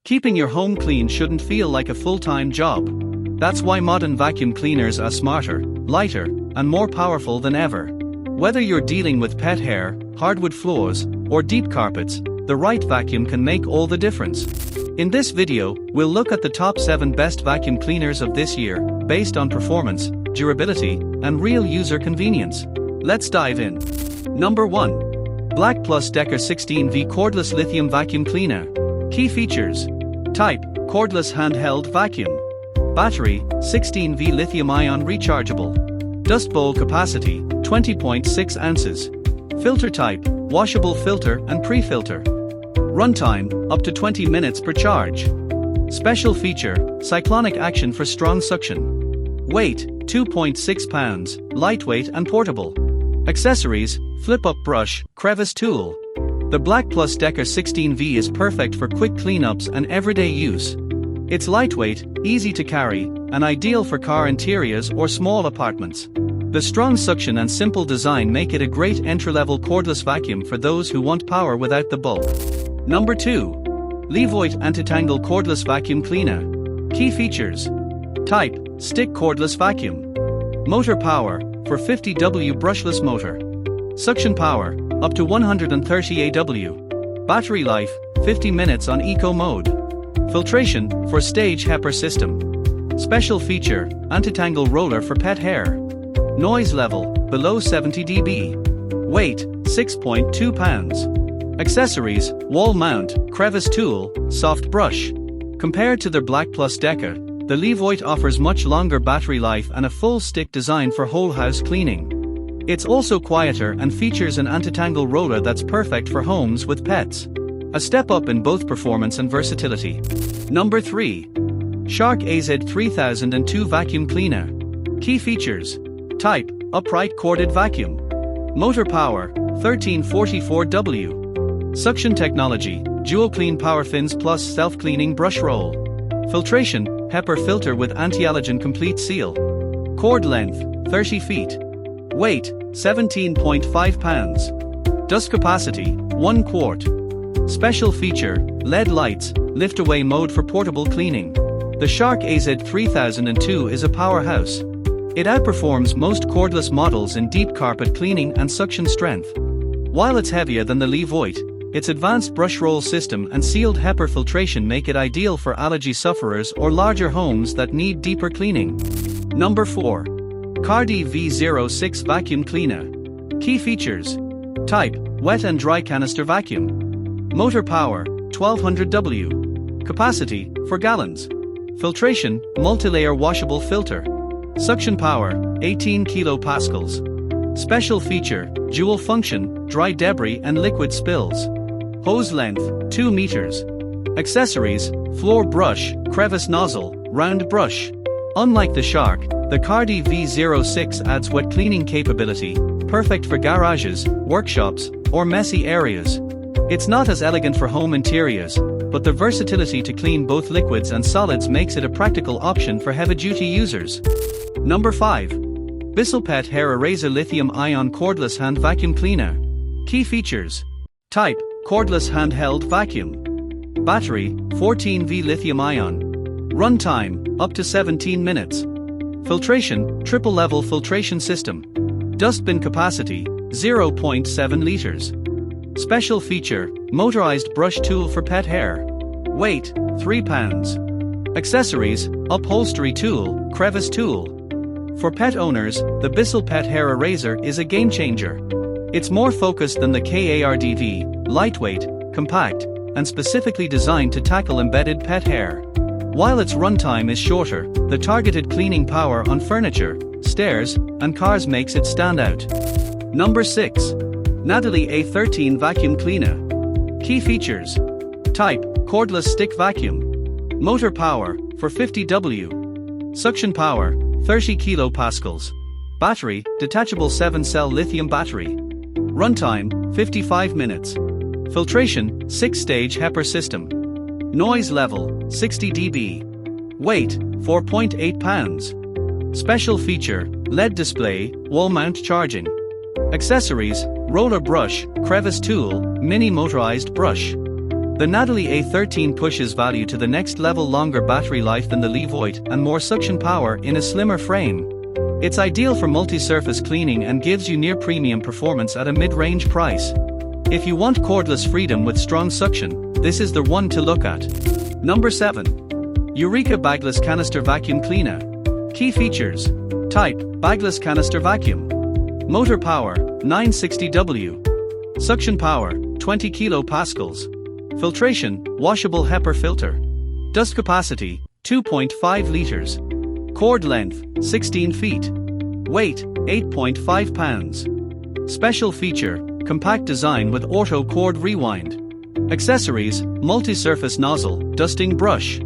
Keeping your home clean shouldn't feel like a full-time job. That's why modern vacuum cleaners are smarter, lighter, and more powerful than ever. Whether you're dealing with pet hair, hardwood floors, or deep carpets, the right vacuum can make all the difference. In this video, we'll look at the top 7 best vacuum cleaners of this year, based on performance, durability, and real user convenience. Let's dive in. Number 1. BLACK+DECKER 16V Cordless Lithium Vacuum Cleaner. Key features. Type: cordless handheld vacuum. Battery: 16V lithium-ion rechargeable. Dust bowl capacity: 20.6 ounces. Filter type: washable filter and pre-filter. Runtime: up to 20 minutes per charge. Special feature: cyclonic action for strong suction. Weight: 2.6 pounds, lightweight and portable. Accessories: flip-up brush, crevice tool. The BLACK+DECKER 16V is perfect for quick cleanups and everyday use. It's lightweight, easy to carry, and ideal for car interiors or small apartments. The strong suction and simple design make it a great entry-level cordless vacuum for those who want power without the bulk. Number 2. LEVOIT Anti-Tangle Cordless Vacuum Cleaner. Key features. Type: stick cordless vacuum. Motor power: 450W brushless motor. Suction power: up to 130 AW. Battery life: 50 minutes on eco mode. Filtration: for stage HEPA system. Special feature: anti-tangle roller for pet hair. Noise level: below 70 dB. Weight: 6.2 pounds. Accessories: wall mount, crevice tool, soft brush. Compared to their BLACK+DECKER, the LEVOIT offers much longer battery life and a full stick design for whole house cleaning. It's also quieter and features an anti-tangle roller that's perfect for homes with pets. A step up in both performance and versatility. Number 3. Shark AZ3002 Vacuum Cleaner. Key features. Type: upright corded vacuum. Motor power: 1344W. Suction technology: dual clean power fins plus self-cleaning brush roll. Filtration: HEPA filter with anti-allergen complete seal. Cord length: 30 feet. Weight: 17.5 pounds. Dust capacity: 1 quart. Special feature: LED lights, lift-away mode for portable cleaning. The Shark AZ3002 is a powerhouse. It outperforms most cordless models in deep carpet cleaning and suction strength. While it's heavier than the LEVOIT, its advanced brush roll system and sealed HEPA filtration make it ideal for allergy sufferers or larger homes that need deeper cleaning. Number 4. KARDV 06 Vacuum Cleaner. Key features. Type: wet and dry canister vacuum. Motor power: 1200W. Capacity: 4 gallons. Filtration: multi-layer washable filter. Suction power: 18 kilopascals. Special feature: dual function, dry debris and liquid spills. Hose length: 2 meters. Accessories: floor brush, crevice nozzle, round brush. Unlike the Shark, the KARDV 06 adds wet cleaning capability, perfect for garages, workshops, or messy areas. It's not as elegant for home interiors, but the versatility to clean both liquids and solids makes it a practical option for heavy-duty users. Number 5. BISSELL Pet Hair Eraser Lithium-Ion Cordless Hand Vacuum Cleaner. Key features. Type: cordless handheld vacuum. Battery: 14V lithium-ion. Runtime: up to 17 minutes. Filtration: triple-level filtration system. Dust bin capacity: 0.7 liters. Special feature: motorized brush tool for pet hair. Weight: 3 pounds. Accessories: upholstery tool, crevice tool. For pet owners, the BISSELL Pet Hair Eraser is a game-changer. It's more focused than the KARDV, lightweight, compact, and specifically designed to tackle embedded pet hair. While its runtime is shorter, the targeted cleaning power on furniture, stairs, and cars makes it stand out. Number 6. Natalie A13 Vacuum Cleaner. Key features. Type: cordless stick vacuum. Motor power: 450W. Suction power: 30 kilopascals. Battery: detachable 7-cell lithium battery. Runtime: 55 minutes. Filtration: 6-stage HEPA system. Noise level: 60 dB. Weight: 4.8 pounds. Special feature: LED display, wall mount charging. Accessories: roller brush, crevice tool, mini motorized brush. The Natalie A13 pushes value to the next level: longer battery life than the LEVOIT and more suction power in a slimmer frame. It's ideal for multi-surface cleaning and gives you near-premium performance at a mid-range price. If you want cordless freedom with strong suction, this is the one to look at. Number 7. Eureka Bagless Canister Vacuum Cleaner. Key features. Type: Bagless Canister Vacuum. Motor power: 960W. Suction power: 20 kilopascals. Filtration: washable HEPA filter. Dust capacity: 2.5 liters. Cord length: 16 feet. Weight: 8.5 pounds. Special feature: compact design with auto cord rewind. Accessories: multi-surface nozzle, dusting brush.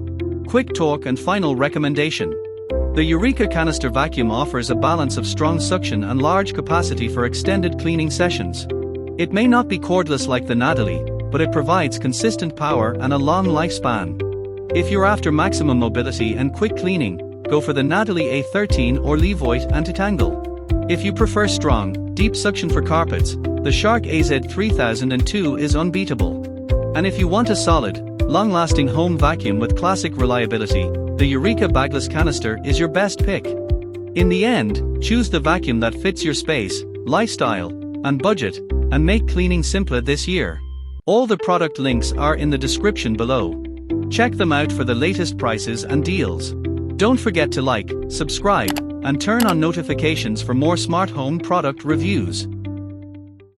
Quick torque and final recommendation. The Eureka Canister Vacuum offers a balance of strong suction and large capacity for extended cleaning sessions. It may not be cordless like the Natalie, but it provides consistent power and a long lifespan. If you're after maximum mobility and quick cleaning, go for the Natalie A13 or LEVOIT Anti-Tangle. If you prefer strong, deep suction for carpets, the Shark AZ3002 is unbeatable. And if you want a solid, long-lasting home vacuum with classic reliability, the Eureka Bagless Canister is your best pick. In the end, choose the vacuum that fits your space, lifestyle, and budget, and make cleaning simpler this year. All the product links are in the description below. Check them out for the latest prices and deals. Don't forget to like, subscribe, and turn on notifications for more smart home product reviews.